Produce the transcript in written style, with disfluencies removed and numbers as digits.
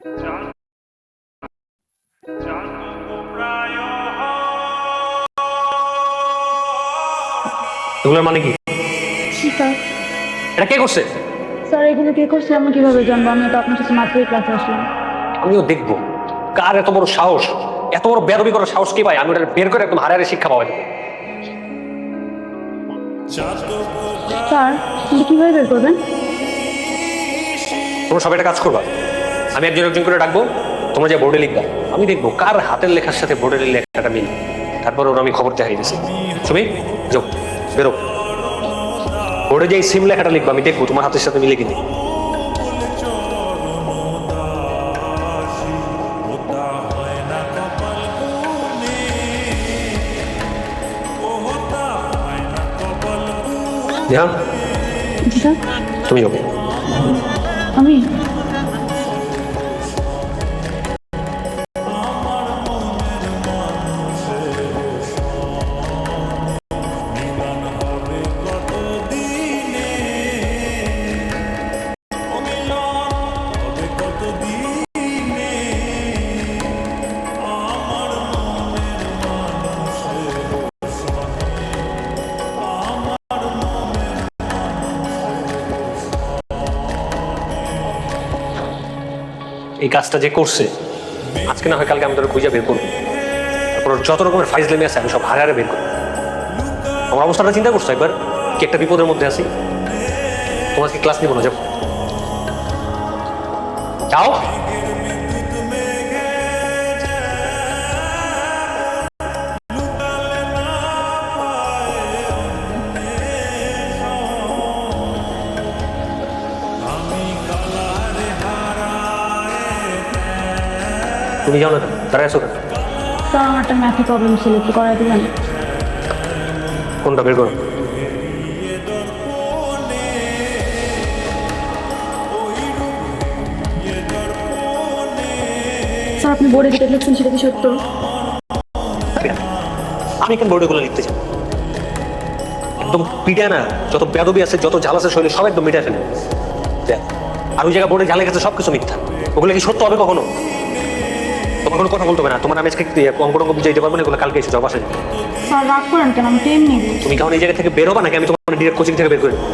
এগুলোর মানে কি? স্যার এটা কে করছে? স্যার এগুলো কে করছে আমি কিভাবে জানবো? আমি তো আপনার সাথে মাত্রই ক্লাসে আসলাম। আমিও দেখবো কার এত বড় সাহস, এত বড় বেয়াদবি করার সাহস কি ভাই? আমি ওটা বের করে একদম হারে হারে শিক্ষা পাওয়া যাবে। স্যার কিন্তু কিভাবে বের করবেন? তোমরা সবাই একটা কাজ করবা, আমি একজন একজন করে ডাকবো, তোমরা যে বোর্ডে লিখবা, আমি দেখবো কার হাতের লেখার সাথে বোর্ডের লেখাটা মিল। তারপর ওরা আমি খবর দেখাই দিয়েছি। তুমি যাও, বেরো। বোর্ডে যে সিম লেখাটা লিখবা, আমি দেখবো তোমার হাতের সাথে মিলে কিনে। নেহা, জি স্যার। তুমি যাও। আমি এই কাজটা যে করছে, আজকে না হয় কালকে আমি তোর খুঁজে বের করবো। তারপর ওর যত রকমের ফাইজলামি আছে আমি সব হারে হারে বের করবো। আমার অবস্থাটা চিন্তা করছো একবার, কি একটা বিপদের মধ্যে আছি। তোমাকে ক্লাস নিব না, যাও যাও। তুমি যাও না, দাঁড়ায় আছো কেন? স্যার আমার একটা ম্যাথে প্রবলেম ছিল, একটু করাই দেবেন? কোনটা বের করো। স্যার আপনি বোর্ডে যেটা লিখছেন সেটা কি সত্য? আমি কেন বোর্ডে গুলো লিখতে চাই? একদম পিঠে না, যত বেদবি আছে, যত ঝাল আছে শরীরে, সব একদম মিটাই ফেলে। আর ওই জায়গায় বোর্ডে ঝালে গেছে সবকিছু মিথ্যা। ওগুলো কি সত্য হবে কখনো? তোমার কোনো কথা বলতে হবে না। তোমার আমি আজকে অঙ্ক টঙ্ক বুঝাইতে পারবো না, এগুলো কালকে এসে যাও বাসায়। স্যার রাগ করেন কেন? আমি টেন নেব। তুমি কেমন এই জায়গা থেকে বেরোবা নাকি আমি তোমার ডিরেক্ট কোচিং থেকে বের করে দেবো?